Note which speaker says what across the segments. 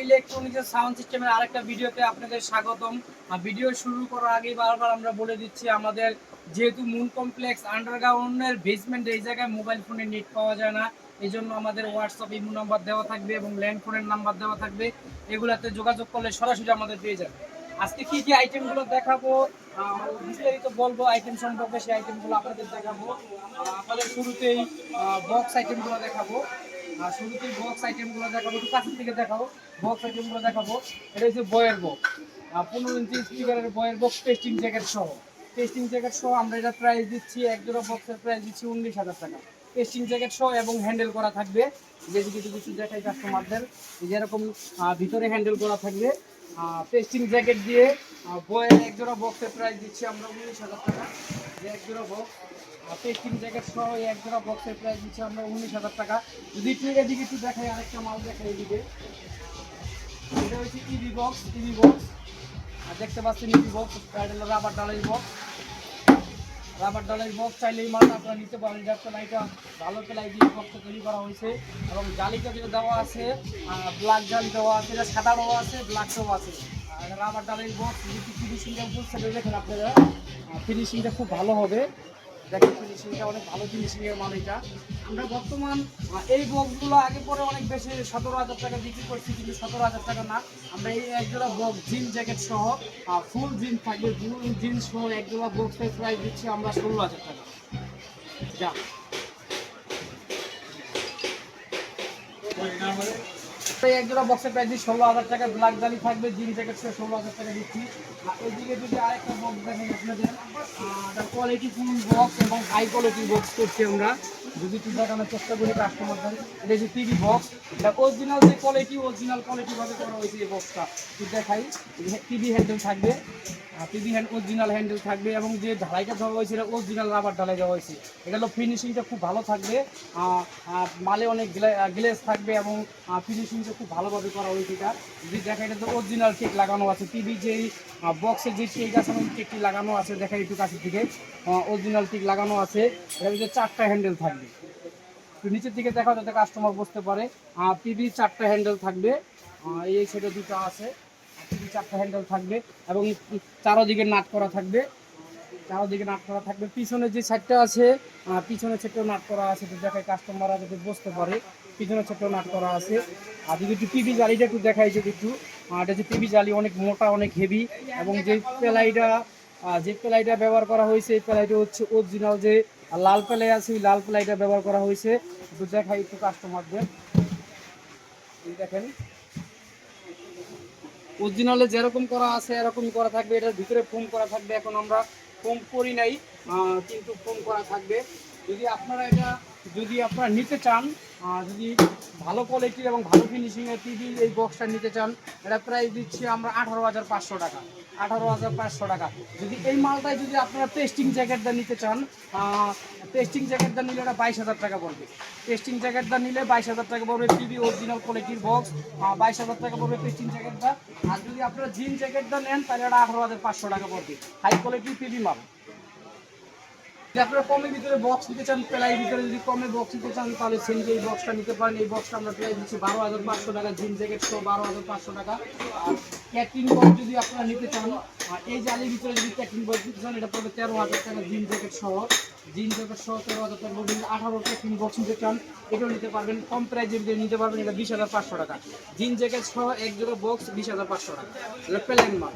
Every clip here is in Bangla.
Speaker 1: ইলেকট্রনিক্স সাউন্ড সিস্টেমের আরেকটা ভিডিওতে আপনাদের স্বাগতম। ভিডিও শুরু করার আগে বারবার আমরা বলে দিচ্ছি, আমাদের যেহেতু মুন কমপ্লেক্স আন্ডারগ্রাউন্ডের বেসমেন্ট, এই জায়গায় মোবাইল ফোনে নেট পাওয়া যায় না। এই জন্য আমাদের হোয়াটসঅ্যাপ ইমো নাম্বার দেওয়া থাকবে এবং ল্যান্ড ফোনের নাম্বার দেওয়া থাকবে, এগুলাতে যোগাযোগ করলে সরাসরি আমাদের পেয়ে যাবে। আজকে কি কি আইটেমগুলো দেখাবো, বিস্তারিত বলবো আইটেম সম্পর্কে, সেই আইটেমগুলো আপনাদের দেখাবো। আপনাদের শুরুতেই বক্স আইটেমগুলো দেখাবো। শুরুতেই বক্স আইটেমগুলো দেখাবো, একটু কাছের থেকে দেখাবো। বক্স আইটেমগুলো দেখাবো। এটা হচ্ছে বয়ের বক্স, 15 ইঞ্চি স্পিকারের বয়ের বক্স, টেস্টিং জ্যাকেট সহ। টেস্টিং জ্যাকেট সহ আমরা এটা প্রাইস দিচ্ছি, এক জোড়া বক্সের প্রাইস দিচ্ছি 19,000 টাকা। টেস্টিং জ্যাকেট সহ এবং হ্যান্ডেল করা থাকবে, যে কিছু কিছু দেখাই কাস্টমারদের, যেরকম ভিতরে হ্যান্ডেল করা থাকবে। টেস্টিং জ্যাকেট দিয়ে বয়ের এক জোড়া বক্সের প্রাইস দিচ্ছি আমরা 19,000 টাকা। যে এক জোড়া বক্স টেস্টিং জ্যাকেট সহ এক জোড়া বক্সের প্রাইস দিচ্ছি আমরা 19,000 টাকা। যদি একটু এদিকে একটু দেখাই, আরেকটা মাল দেখাই এদিকে। এটা হচ্ছে টিভি বক্স, টিভি বক্স দেখতে পাচ্ছেন, টিভি বক্স। এটা হলো রাবার ডালাই বক্স, রাবার ডালাই বক্স। চাইলে এই মালটা আপনারা নিতে পারেন। যার প্লাইটা ভালো প্লাই দিয়ে বক্সটা তৈরি করা হয়েছে এবং জালিটা যেটা দেওয়া আছে, ব্ল্যাক জালি দেওয়া আছে, এটা সাদাও আছে, ব্ল্যাকটাও আছে। রাবার ডালাই বক্স যদি ফিনিশিংটা বুঝতে দেখেন আপনারা, ফিনিশিংটা খুব ভালো হবে। দেখেন ফিনিশিংটা অনেক ভালো ফিনিশিংয়ের মাল এটা। আমরা বর্তমান এই বক্সগুলো আগে পরে অনেক বেশি 17,000 টাকা বিক্রি করছি, কিন্তু 17,000 টাকা না। আমরা এই একজোড়া বক্স জিন জ্যাকেট সহ, ফুল জিন থাকবে, ফুল জিন সহ একজোড়া বক্সের প্রাইস দিচ্ছি আমরা 16,000 টাকা। যা এক জোড়া বক্সের প্রাইস দিচ্ছি 16,000 টাকা। ব্ল্যাক জালি থাকবে, জিন জ্যাকেট সহ 16,000 টাকা দিচ্ছি। এদিকে যদি আরেকটা বক্স দেখেন আপনাদের, কোয়ালিটি ফুল বক্স এবং হাই কোয়ালিটির বক্স করছি আমরা। যদি একটু দেখানোর চেষ্টা করি কাস্টমারদের, এটা হচ্ছে টিভি বক্স। এটা অরিজিনাল যে কোয়ালিটি, অরিজিনাল কোয়ালিটিভাবে করা হয়েছে এই বক্সটা। দেখাই, টিভি হ্যান্ডেল থাকবে, টিভি অরিজিনাল হ্যান্ডেল থাকবে এবং যে ঢালাইটা দেওয়া হয়েছে এটা অরিজিনাল রাবার ঢালাই দেওয়া হয়েছে। এটা হলো ফিনিশিংটা খুব ভালো থাকবে, মালে অনেক গ্লেজ থাকবে এবং ফিনিশিংটা খুব ভালোভাবে করা হয়েছে। এটা যদি দেখা, এটা তো অরিজিনাল টেক লাগানো আছে। টিভি যেই বক্সের যে টেক আছে টেকটি লাগানো আছে, দেখা একটু কাছের দিকে, অরিজিনাল টেক লাগানো আছে। এটার ভিতরে 4টা হ্যান্ডেল থাকবে, একটু নিচের দিকে দেখা যাতে কাস্টমার বুঝতে পারে। টিভি 4টা হ্যান্ডেল থাকবে, এই সাইডে 2টা আছে। টিভি 4টা হ্যান্ডেল থাকবে এবং চারোদিকে নাট করা থাকবে, চারোদিকে নাট করা থাকবে। পিছনে যে সাইডটা আছে, পিছনের সাইডটাও নাট করা আছে, তো দেখায় কাস্টমাররা যাতে বুঝতে পারে পিছনের সাইডটাও নাট করা আছে। আর যদি একটু টিভি জালিটা একটু দেখাই, যদি একটু, এটা হচ্ছে টিভি জালি, অনেক মোটা, অনেক হেভি এবং যে প্লাইটা ব্যবহার করা হয়েছে, এই প্লাইটা হচ্ছে অরিজিনাল যে লাল প্লাই আছে, ওই লাল প্লাইটা ব্যবহার করা হয়েছে। একটু দেখাই একটু কাস্টমারদের, দেখেন অরিজিনালে যেরকম করা আছে এরকমই করা থাকবে। এটার ভিতরে ফোম করা থাকবে, এখন আমরা ফোম করি নাই, কিন্তু ফোম করা থাকবে। যদি আপনারা নিতে চান, যদি ভালো কোয়ালিটির এবং ভালো ফিনিশিংয়ের টিভি এই বক্সটা নিতে চান, এটা প্রাইস দিচ্ছি আমরা 18,500 টাকা। 18,500 টাকা। যদি এই মালটায় যদি আপনারা টেস্টিং জ্যাকেটটা নিতে চান, টেস্টিং জ্যাকেটটা নিলে এটা 22,000 টাকা পড়বে। টেস্টিং জ্যাকেটটা নিলে 22,000 টাকা পড়বে। টিভি অরিজিনাল কোয়ালিটির বক্স, 22,000 টাকা পড়বে টেস্টিং জ্যাকেটটা। আর যদি আপনারা জিন জ্যাকেটটা নেন তাহলে এটা 18,500 টাকা পড়বে, হাই কোয়ালিটির টিভি মাল। যদি আপনারা কমের ভিতরে বক্স নিতে চান, প্লাইয়ের ভিতরে যদি কমে বক্স নিতে চান, তাহলে সেন্টে এই বক্সটা নিতে পারেন। এই বক্সটা আমরা প্রাইস দিচ্ছি 12,500 টাকা, জিন জ্যাকেট সহ 12,500 টাকা। আর ক্যাটিং বক্স যদি আপনারা নিতে চান, এই জালির ভিতরে যদি ক্যাটিং বক্স নিতে চান, এটা পড়বে 13,000 টাকা, জিন জ্যাকেট সহ। জিন জ্যাকেট সহ 13,000 টাকা পড়বে। 18 ক্যাটিং বক্স নিতে চান, এটাও নিতে পারবেন, কম প্রাইজের ভিতরে নিতে পারবেন। এটা 20,500 টাকা। জিন জ্যাকেট সহ এক জোড়া বক্স 20,500 টাকা। এটা প্লেন মাল,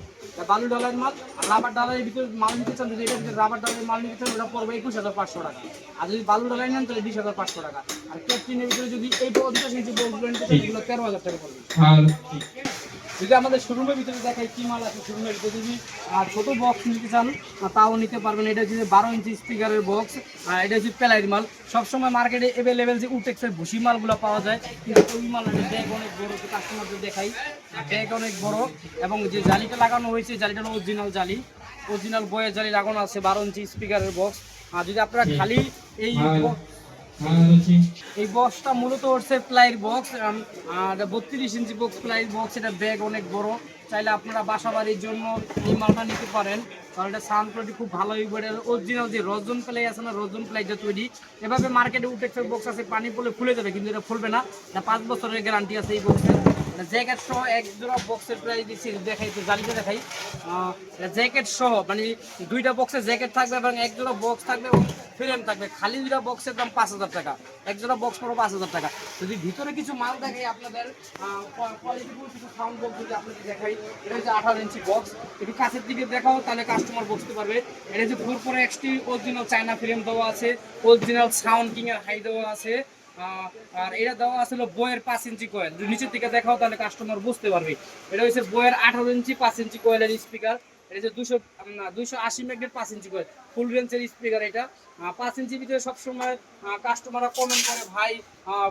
Speaker 1: বালু ডালার মাল। আর রাবার ডালারের ভিতরে মাল নিতে চান, যদি এটার ভিতরে রাবার ডালারের মাল নিতে চান, ওটা পড়বে 21,500 টাকা। আর যদি বালু ডালাই নেন তাহলে 20,500 টাকা। আর ক্যাপ্টিনের ভিতরে যদি এই বক্সগুলো নিতে চান, এগুলো 13,000 টাকা পড়বে। যদি আমাদের শোরুমের ভিতরে দেখাই কি মাল আছে, শোরুমের ভিতরে যদি ছোট বক্স নিতে চান তাও নিতে পারবেন। এটা হচ্ছে 12 ইঞ্চি স্পিকারের বক্স, এটা হচ্ছে প্লাইয়ের মাল। সবসময় মার্কেটে অ্যাভেলেবেল যে উটেক্সের ভুসি মালগুলো পাওয়া যায়, কিন্তু ওই মাল ব্যাগ অনেক বড়, কাস্টমারদের দেখাই ব্যাগ অনেক বড়। এবং যে জালিটা লাগানো হয়েছে, জালিটা হলো অরিজিনাল জালি, অরিজিনাল বয়ের জালি লাগানো আছে। 12 ইঞ্চি স্পিকারের বক্স। আর যদি আপনারা খালি এই বক্সটা মূলত হচ্ছে প্লাইয়ের বক্স, আর 32 ইঞ্চি বক্স, প্লাইয়ের বক্স। এটা ব্যাগ অনেক বড়, চাইলে আপনারা বাসা বাড়ির জন্য এই মালটা নিতে পারেন, কারণ এটা সাউন্ড কোয়ালিটি খুব ভালো। অরিজিনাল যে রজন প্লাই আছে না, রজন প্লাইটা তৈরি। এভাবে মার্কেটে উটেক্সের বক্স আছে, পানি পড়লে ফুলে যাবে, কিন্তু এটা ফুলবে না। এটা 5 বছরের গ্যারান্টি আছে এই বক্সের। জ্যাকেট সহ এক জোড়া বক্সের প্রাইস দিচ্ছি, দেখাই তো জালিতে দেখাই। জ্যাকেট সহ মানে দুইটা বক্সের জ্যাকেট থাকবে এবং এক জোড়া বক্স থাকবে এবং ফ্রেম থাকবে। খালি দুইটা বক্সের দাম 5,000 টাকা, এক জোড়া বক্স পড়ো 5,000 টাকা। যদি ভিতরে কিছু মাল দেখাই আপনাদের কোয়ালিটিফুল কিছু সাউন্ড বক্স যদি আপনাদের দেখাই, এটা হচ্ছে 18 ইঞ্চি বক্স। একটু কাছের দিকে দেখাও তাহলে কাস্টমার বুঝতে পারবে। এটা হচ্ছে 4x অরিজিনাল চায়না ফ্রেম দেওয়া আছে, অরিজিনাল সাউন্ড কিং এর হাই দেওয়া আছে। আর এটা দেওয়া আসলে বইয়ের 5 ইঞ্চি কয়েল, নিচের দিকে দেখাও তাহলে কাস্টমার বুঝতে পারবে। এটা হচ্ছে বইয়ের 18 ইঞ্চি 5 ইঞ্চি কয়েলের স্পিকার। এটা হচ্ছে 280 ম্যাগনেট 5 ইঞ্চি কয়েল, ফুল রেঞ্জের স্পিকার। এটা 5 ইঞ্চির ভিতরে সবসময় কাস্টমাররা কমেন্ট করে ভাই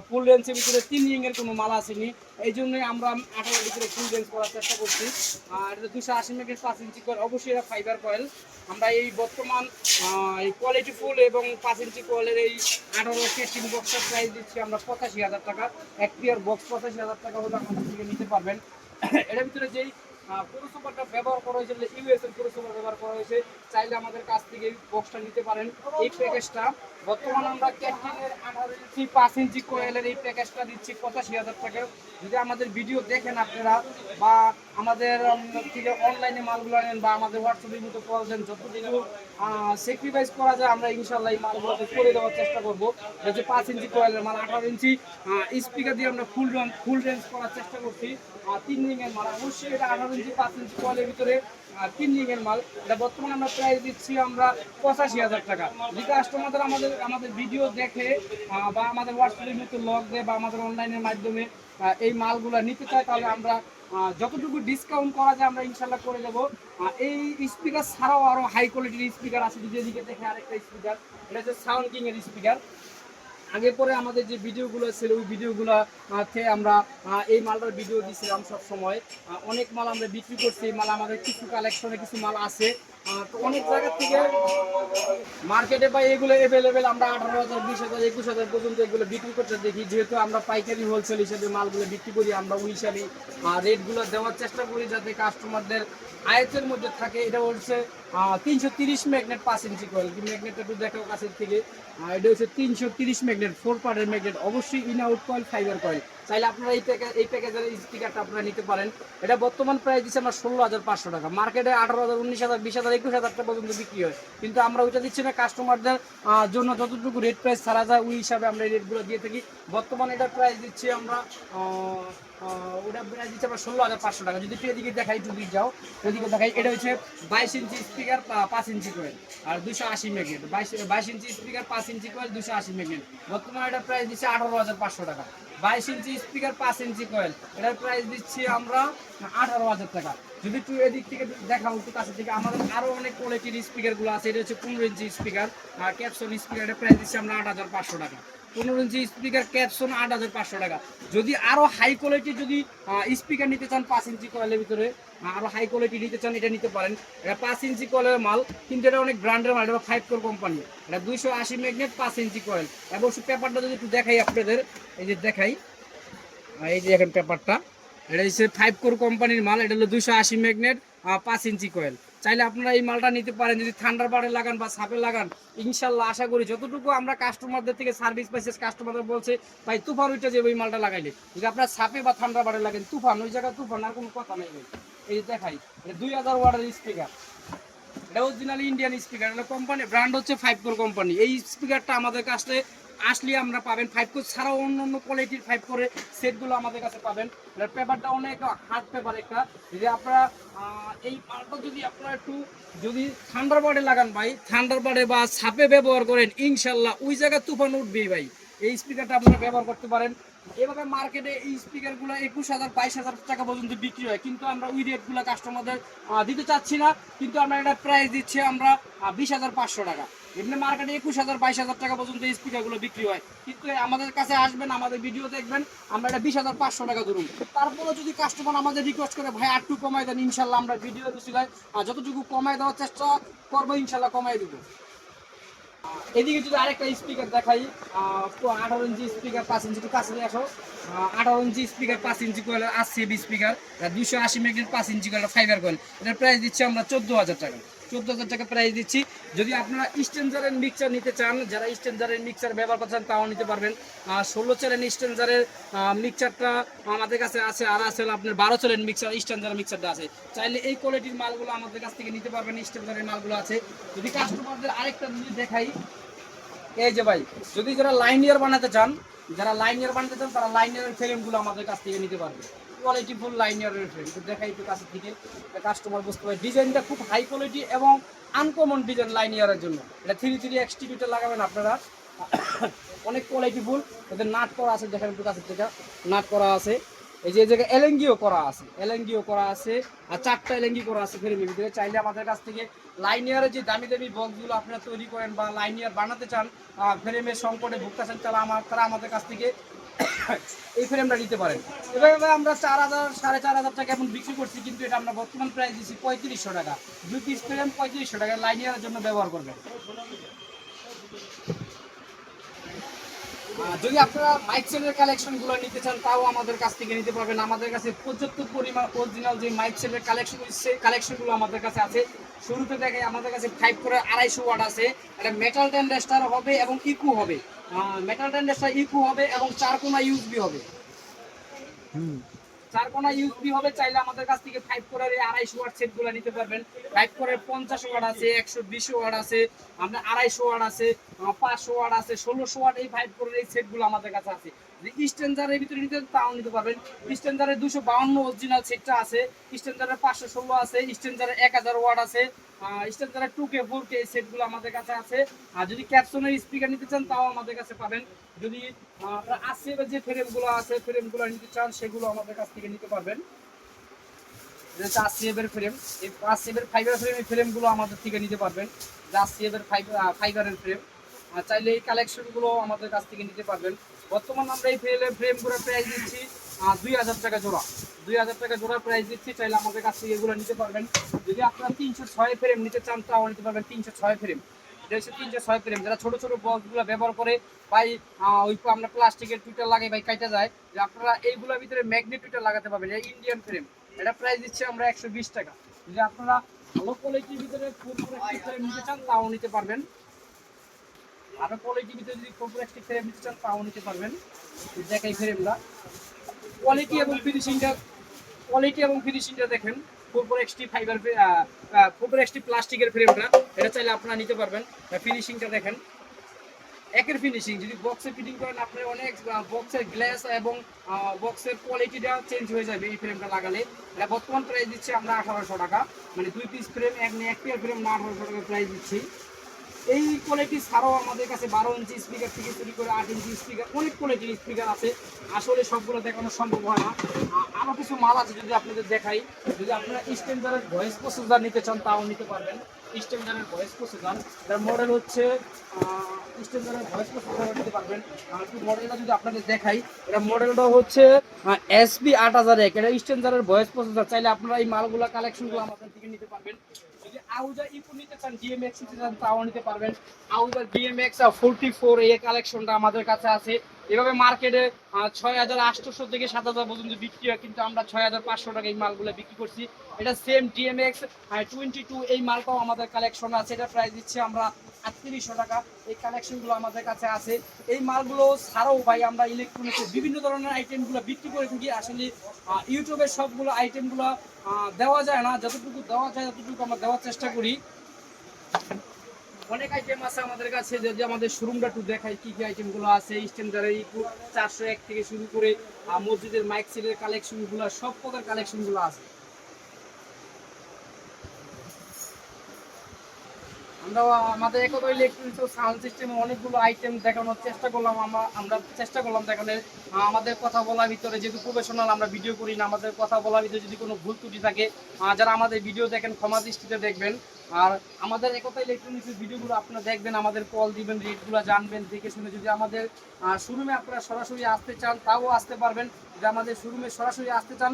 Speaker 1: ফুল রেঞ্জের ভিতরে 3 রিংয়ের কোনো মাল আসেনি, এই জন্যই আমরা 18 ভিতরে ফুল রেঞ্জ করার চেষ্টা করছি। আর এটা 280 ম্যাগনেট 5 ইঞ্চি কয়েল, অবশ্যই এটা ফাইবার কয়েল। আমরা এই বর্তমান এই কোয়ালিটি ফুল এবং 5 ইঞ্চি কয়েলের এই 18 কেসিং বক্সের প্রাইস দিচ্ছি আমরা 85,000 টাকা। এক পেয়ার বক্স 85,000 টাকা হলে আমাদের থেকে নিতে পারবেন। এর ভিতরে যেই ক্রসওভারটা ব্যবহার করা হয়েছে, ইউএস এর ক্রসওভার ব্যবহার করা হয়েছে, চাইলে আমাদের কাছ থেকে বক্সটা নিতে পারেন। এই প্যাকেজটা বর্তমানে আমরা ক্যাটরিনের 18 ইঞ্চি 5 ইঞ্চি কোয়েলের এই প্যাকেজটা দিচ্ছি 85,000 টাকা। যদি আমাদের ভিডিও দেখেন আপনারা বা আমাদের থেকে অনলাইনে মালগুলো নেন বা আমাদের হোয়াটসঅ্যাপের মতো কল দেন, যতটুকু স্যাক্রিফাইস করা যায় আমরা ইনশাল্লাহ এই মালগুলোকে করে দেওয়ার চেষ্টা করবো। এটা হচ্ছে 5 ইঞ্চি কোয়েলের মাল, 18 ইঞ্চি স্পিকার দিয়ে আমরা ফুল রেঞ্জ করার চেষ্টা করছি। 3 রিংয়ের মাল, অবশ্যই এটা 18 ইঞ্চি 5 ইঞ্চি কোয়েলের ভিতরে 3 রিংয়ের মাল। এটা বর্তমানে আমরা প্রাইস দিচ্ছি আমরা 85,000 টাকা। যদি কাস্টমারদের আমাদের ভিডিও দেখে বা আমাদের হোয়াটসঅ্যাপের মতো লগ দেয় বা আমাদের অনলাইনের মাধ্যমে এই মালগুলো নিতে চায়, তাহলে আমরা যতটুকু ডিসকাউন্ট করা যায় আমরা ইনশাল্লাহ করে দেবো। এই স্পিকার ছাড়াও আরও হাই কোয়ালিটির স্পিকার আছে, যদি এদিকে দেখে আরেকটা স্পিকার, এটা হচ্ছে সাউন্ড কিং এর স্পিকার। আগে পরে আমাদের যে ভিডিওগুলো ছিল ওই ভিডিওগুলোতে আমরা এই মালটার ভিডিও দিয়েছিলাম সব সময়। অনেক মাল আমরা বিক্রি করছি, এই মাল আমাদের কিছু কালেকশনে কিছু মাল আছে। তো অনেক জায়গা থেকে মার্কেটে পাই এগুলো অ্যাভেলেবেল। আমরা 18,000 20,000 21,000 পর্যন্ত এগুলো বিক্রি করতে দেখি। যেহেতু আমরা পাইকারি হোলসেল হিসেবে মালগুলো বিক্রি করি, আমরা ওই হিসাবে রেটগুলো দেওয়ার চেষ্টা করি যাতে কাস্টমারদের আয়তের মধ্যে থাকে। এটা হচ্ছে 330 ম্যাগনেট 5 ইঞ্চি কয়েল, ম্যাগনেটটা একটু দেখাও কাছের থেকে। এটা হচ্ছে 330 ম্যাগনেট 4 পার্টের ম্যাগনেট, অবশ্যই in out coil fibre coil. চাইলে আপনারা এই প্যাকেজের স্পিকারটা আপনারা নিতে পারেন। এটা বর্তমান প্রাইস দিচ্ছে আমরা 16,500 টাকা। মার্কেটে 18,000 19,000 20,000 21,000 টাকা পর্যন্ত বিক্রি হয়, কিন্তু আমরা ওইটা দিচ্ছি না। কাস্টমারদের জন্য যতটুকু রেট প্রাইস ছাড়া যায় ওই হিসাবে আমরা এই রেটগুলো দিয়ে থাকি। বর্তমানে এটা প্রাইস দিচ্ছি আমরা ওটা প্রাইস দিচ্ছি আমরা 16,500 টাকা। যদি এদিকে দেখাই, যদি যাও এদিকে দেখাই, এটা হচ্ছে 22 ইঞ্চি স্পিকার 5 ইঞ্চি কয়েল আর 280 ম্যাগনেট। 22 ইঞ্চি স্পিকার 5 ইঞ্চি কয়েল 280 ম্যাগনেট। বর্তমানে এটা প্রাইস দিচ্ছি 18,500 টাকা। 22 ইঞ্চি স্পিকার 5 ইঞ্চি কয়েল, এটার প্রাইস দিচ্ছি আমরা 18,000 টাকা। যদি একটু এদিক থেকে দেখাও একটু কাছে থেকে, আমাদের আরও অনেক কোয়ালিটির স্পিকারগুলো আছে। এটা হচ্ছে 15 ইঞ্চি স্পিকার ক্যাপসন স্পিকার, এটার প্রাইস দিচ্ছি আমরা 8,500 টাকা। 15 ইঞ্চি স্পিকার ক্যাপসন 8,500 টাকা। যদি আরও হাই কোয়ালিটি যদি স্পিকার নিতে চান 5 ইঞ্চি কয়েলের ভিতরে, আরও হাই কোয়ালিটি নিতে চান, এটা নিতে পারেন। এটা 5 ইঞ্চি কয়েলের মাল, কিন্তু এটা অনেক ব্র্যান্ডের মাল, এটা 5 কোর কোম্পানি। এটা 280 ম্যাগনেট 5 ইঞ্চি কয়েল। এবং পেপারটা যদি একটু দেখাই আপনাদের, এই যে দেখাই, এই যে এখন পেপারটা, এটা হচ্ছে 5 কোর কোম্পানির মাল। এটা হলো 280 ম্যাগনেট 5 ইঞ্চি কয়েল। চাইলে আপনারা এই মালটা নিতে পারেন। যদি থান্ডারবার্ডে লাগান বা সাপে লাগান, ইনশাল্লাহ আশা করি যতটুকু আমরা কাস্টমারদের থেকে সার্ভিস পাইছি, কাস্টমারদের বলছে ভাই তুফান ওইটা যে ওই মালটা লাগাইলে, যদি আপনারা সাপে বা থান্ডারবার্ডে লাগেন তুফান, ওই জায়গায় তুফান, আর কোনো কথা নেই। এই যে দেখাই, এটা 2000 ওয়াটের স্পিকার, এটা অরিজিনালি ইন্ডিয়ান স্পিকার। এটা কোম্পানি ব্র্যান্ড হচ্ছে 5 কোর কোম্পানি। এই স্পিকারটা আমাদের কাছে আসলে আমরা পাবেন 5 কোর ছাড়াও অন্য কোয়ালিটির 5 কোরের সেটগুলো আমাদের কাছে পাবেন। এর পেপারটা অনেক হার্ড পেপার একটা। যদি আপনারা এই মালটা যদি আপনারা একটু যদি থান্ডারবার্ডে লাগান ভাই, থান্ডারবার্ডে বা সাপে ব্যবহার করেন, ইনশাল্লাহ ওই জায়গায় তুফান উঠবেই ভাই। এই স্পিকারটা আপনারা ব্যবহার করতে পারেন। এভাবে মার্কেটে এই স্পিকারগুলো 21,000 22,000 টাকা পর্যন্ত বিক্রি হয়, কিন্তু আমরা ওই রেটগুলো কাস্টমারদের দিতে চাচ্ছি না। কিন্তু আমরা এটা প্রাইস দিচ্ছি আমরা 20,500 টাকা। এমনি মার্কেটে 21,000 22,000 টাকা পর্যন্ত এই স্পিকারগুলো বিক্রি হয়, কিন্তু আমাদের কাছে আসবেন, আমাদের ভিডিও দেখবেন, আমরা এটা 20,500 টাকা ধরুন। তারপরেও যদি কাস্টমার আমাদের রিকোয়েস্ট করে ভাই আর একটু কমাই দেন, ইনশাল্লাহ আমরা ভিডিও দিচ্ছি যতটুকু কমাই দেওয়ার চেষ্টা করবো, ইনশাল্লাহ কমাই দেবো। এদিকে যদি আরেকটা স্পিকার দেখাই, 18 ইঞ্চি স্পিকার 5 ইঞ্চি, একটু কাছে আসো। 18 ইঞ্চি স্পিকার 5 ইঞ্চি কয়েল RCB স্পিকার, 280 ম্যাগনেট 5 ইঞ্চি কয়েল ফাইবার কয়েল। এটার প্রাইস দিচ্ছি আমরা 14,000 টাকা। 14,000 টাকা প্রাইস দিচ্ছি। যদি আপনারা স্টেঞ্জারের মিক্সার নিতে চান, যারা স্টেঞ্জারের মিক্সার ব্যবহার করছেন তাও নিতে পারবেন। 16 চ্যানেল স্টেঞ্জারের মিক্সারটা আমাদের কাছে আছে, আর আছে আপনার 12 চ্যানেল মিক্সার স্টেঞ্জার মিক্সারটা আছে। চাইলে এই কোয়ালিটির মালগুলো আমাদের কাছ থেকে নিতে পারবেন, স্টেঞ্জারের মালগুলো আছে। যদি কাস্টমারদের আরেকটা যদি দেখাই, এই যে ভাই, যদি যারা লাইনিয়ার বানাতে চান, তারা লাইনিয়ারের ফ্রেমগুলো আমাদের কাছ থেকে নিতে পারবে। কোয়ালিটি ফুল লাইনিয়ারের ফ্রেম দেখাই একটু কাছে থেকে, কাস্টমার বুঝতে পারে ডিজাইনটা খুব হাই কোয়ালিটি এবং আনকমন ডিজাইন লাইনিয়ারের জন্য। এটা 3 এক্সটিভিটা লাগাবেন আপনারা, অনেক কোয়ালিটি ফুল। ওদের নাট করা আছে, দেখেন একটু কাছে থেকে নাট করা আছে। এই যে জায়গায় এলএনগিও করা আছে, আর 4টা এলএনগি করা আছে ফ্রেমের ভিতরে। চাইলে আমাদের কাছ থেকে লাইনিয়ারের যে দামি দামি বক্সগুলো আপনারা তৈরি করেন বা লাইনিয়ার বানাতে চান, ফ্রেমের সংকটে ভুগতেছেন, তারা আমাদের কাছ থেকে এই ফ্রেমটা নিতে পারেন। এভাবে আমরা 4,000 4,500 টাকা এখন বিক্রি করছি, কিন্তু এটা আমরা বর্তমান প্রাইস দিচ্ছি 3500 টাকা। 2 পিস ফ্রেম 3500 টাকা লাইনিয়ারের জন্য ব্যবহার করবেন। যদি আপনারা মাইক সেটের কালেকশনগুলো নিতে চান, তাও আমাদের কাছ থেকে নিতে পারবেন। আমাদের কাছে পর্যাপ্ত পরিমাণ অরিজিনাল যে মাইক সেটের কালেকশনগুলো আমাদের কাছে আছে। শুরুতে দেখে আমাদের কাছে 5 করে 250 ওয়াট আছে। এটা মেটাল টেন্ডেস্টার হবে এবং ইকু হবে, মেটাল টেন্ডেস্টার ইকু হবে এবং 4 কোণা ইউএসবি হবে। 4 কোণা ইউএসবি হবে। চাইলে আমাদের কাছ থেকে 5 কোরের 250 ওয়াট সেটগুলো নিতে পারবেন। 5 কোরের 50 ওয়াট আছে, 120 ওয়াট আছে, আপনার 250 ওয়াট আছে, 500 ওয়াট আছে, 1600 ওয়াট এই 5 কোরের এই সেটগুলো আমাদের কাছে আছে। যদি স্টেঞ্জারের ভিতরে নিতে তাও নিতে পারবেন। স্টেঞ্জারের 252 অরিজিনাল সেটটা আছে, স্টেঞ্জারের 516 আছে, স্টেঞ্জারের 1000 ওয়াট আছে, স্টেঞ্জারের 2K 4K এই সেটগুলো আমাদের কাছে আছে। আর যদি ক্যাপসনের স্পিকার নিতে চান তাও আমাদের কাছে পাবেন। যদি আসিএফের যে ফ্রেমগুলো আছে, ফ্রেমগুলো নিতে চান, সেগুলো আমাদের কাছ থেকে নিতে পারবেন। এটা আসিএফের ফ্রেম, এই আসিএফের ফাইবার ফ্রেম, এই ফ্রেমগুলো আমাদের থেকে নিতে পারবেন। আসিএফের ফাইবারের ফ্রেম, চাইলে এই কালেকশনগুলো আমাদের কাছ থেকে নিতে পারবেন। বর্তমান আমরা এই ফ্রেমগুলো প্রাইস দিচ্ছি 2,000 টাকা জোড়া। 2,000 টাকা জোড়া প্রাইস দিচ্ছি, চাইলে আমাদের কাছ থেকে এগুলো নিতে পারবেন। যদি আপনারা 306 ফ্রেম নিতে চান তাও নিতে পারবেন। 306 ফ্রেম, এটা হচ্ছে 306 ফ্রেম। যারা ছোট ছোট বক্সগুলো ব্যবহার করে ভাই, ওই আমরা প্লাস্টিকের টুইটার লাগাই ভাই কাইটা যায়, যে আপনারা এইগুলোর ভিতরে ম্যাগনেট টুইটার লাগাতে পারবেন। এটা ইন্ডিয়ান ফ্রেম, এটা প্রাইস দিচ্ছি আমরা 120 টাকা। যদি আপনারা ভালো কোয়ালিটির ভিতরে ফ্রেম নিতে চান তাও নিতে পারবেন। আরো কোয়ালিটির ভিতরে যদি কম্প্রেক্সটিভ ফ্রেম নিতে চান তাও নিতে পারবেন। দেখাই ফ্রেমটা, কোয়ালিটি এবং ফিনিশিংটা দেখেন। কম্প্রেক্সটিভ প্লাস্টিকের ফ্রেমটা, এটা চাইলে আপনারা নিতে পারবেন। ফিনিশিংটা দেখেন, একের ফিনিশিং। যদি বক্সে ফিটিং করেন আপনি, অনেক বক্সের গ্লাস এবং বক্সের কোয়ালিটিটা চেঞ্জ হয়ে যাবে এই ফ্রেমটা লাগালে। এটা বর্তমান প্রাইস দিচ্ছি আমরা 1800 টাকা, মানে 2 পিস ফ্রেম, এক পেয়ার ফ্রেম না 1800 টাকা প্রাইস দিচ্ছি। এই কোয়ালিটি ছাড়াও আমাদের কাছে 12 ইঞ্চি স্পিকার থেকে শুরু করে 8 ইঞ্চি স্পিকার, অনেক কোয়ালিটির স্পিকার আছে। আসলে সবগুলো দেখানো সম্ভব হয় না। আরও কিছু মাল আছে যদি আপনাদের দেখাই। যদি আপনারা স্টেঞ্জারের ভয়েস প্রসেসর নিতে চান তাও নিতে পারবেন। স্টেঞ্জারের ভয়েস প্রসেসর, এর মডেল হচ্ছে স্টেঞ্জারের ভয়েস প্রসেসর নিতে পারবেন। আর একটু মডেলটা যদি আপনাদের দেখাই, এটা মডেলটা হচ্ছে SB 8001। এটা স্টেঞ্জারের ভয়েস প্রসেসর। চাইলে আপনারা এই মালগুলো কালেকশনগুলো আমাদের থেকে নিতে পারবেন। যদি আউজা ইকো নিতে চান, DMX নিতে চান তাও নিতে পারবেন। আউজা DMX 44 এই কালেকশনটা আমাদের কাছে আছে। এভাবে মার্কেটে 6,800 থেকে 7,000 পর্যন্ত বিক্রি হয়, কিন্তু আমরা 6,500 টাকা এই মালগুলো বিক্রি করছি। এটা সেম DMX 22 এই মালটাও আমাদের কালেকশন আছে। এটা প্রাইস দিচ্ছি আমরা 3800 টাকা। এই কালেকশনগুলো আমাদের কাছে আছে। এই মালগুলো ছাড়াও ভাই আমরা ইলেকট্রনিক্সের বিভিন্ন ধরনের আইটেমগুলো বিক্রি করে থাকি। আসলে ইউটিউবের সবগুলো আইটেমগুলো দেওয়া যায় না, যতটুকু দেওয়া যায় ততটুকু আমরা দেওয়ার চেষ্টা করি। অনেক আইটেম আছে আমাদের কাছে। যদি আমাদের শোরুমটা একটু দেখাই কি কি আইটেমগুলো আছে। স্ট্যান্ডার্ড 401 থেকে শুরু করে মসজিদের মাইক সেটের কালেকশনগুলো, সব প্রকার কালেকশনগুলো আছে। আমরা আমাদের একদা ইলেকট্রনিক্স ও সাউন্ড সিস্টেমে অনেকগুলো আইটেম দেখানোর চেষ্টা করলাম। আমরা চেষ্টা করলাম দেখানোর। আমাদের কথা বলার ভিতরে যেহেতু প্রফেশনাল, আমরা ভিডিও করি না, আমাদের কথা বলার ভিতরে যদি কোনো ভুল ত্রুটি থাকে, যারা আমাদের ভিডিও দেখেন ক্ষমা দৃষ্টিতে দেখবেন। আর আমাদের একতা ইলেকট্রনিক্সের ভিডিওগুলো আপনারা দেখবেন, আমাদের কল দিবেন, রেটগুলো জানবেন, দেখে শুনে। যদি আমাদের শোরুমে আপনারা সরাসরি আসতে চান তাও আসতে পারবেন। যদি আমাদের শোরুমে সরাসরি আসতে চান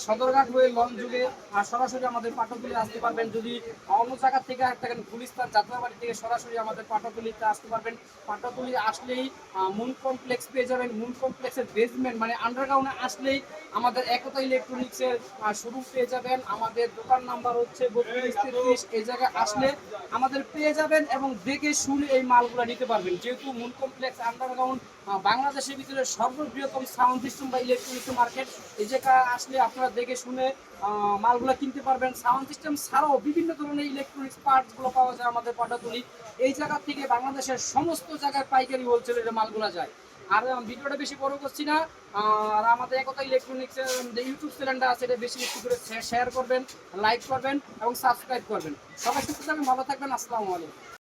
Speaker 1: সদরঘাট হয়ে লঞ্চ যুগে সরাসরি আমাদের পাটকুলি আসতে পারবেন। যদি অন্য জায়গা থেকে থাকেন গুলিস্তান যাত্রাবাড়ি থেকে সরাসরি আমাদের পাটকুলিতে আসতে পারবেন। পাটকুলি আসলেই মুন কমপ্লেক্স পেয়ে যাবেন। মুন কমপ্লেক্সের বেসমেন্ট মানে আন্ডারগ্রাউন্ডে আসলেই আমাদের একতা ইলেকট্রনিক্সের শোরুম পেয়ে যাবেন। আমাদের দোকান নাম্বার হচ্ছে 3233। এই জায়গায় আসলে আমাদের পেয়ে যাবেন এবং দেখে শুনে এই মালগুলো নিতে পারবেন। যেহেতু মুন কমপ্লেক্স আন্ডারগ্রাউন্ড বাংলাদেশের ভিতরে সর্ববৃহত্তম সাউন্ড সিস্টেম বা ইলেকট্রনিক্স মার্কেট। এই জায়গায় আসলে আপনারা দেখে শুনে মালগুলো কিনতে পারবেন। সাউন্ড সিস্টেম ছাড়াও বিভিন্ন ধরনের ইলেকট্রনিক্স পার্টসগুলো পাওয়া যায় আমাদের পাটাতলি। এই জায়গা থেকে বাংলাদেশের সমস্ত জায়গায় পাইকারি হোলসেলের মালগুলো যায়। আর ভিডিওটা বেশি বড় করছি না। আর আমাদের একতা ইলেকট্রনিক্সের যে ইউটিউব চ্যানেলটা আছে এটা বেশি বেশি করে শেয়ার করবেন, লাইক করবেন এবং সাবস্ক্রাইব করবেন। সবাই সুস্থ থাকবেন, ভালো থাকবেন। আসসালামু আলাইকুম।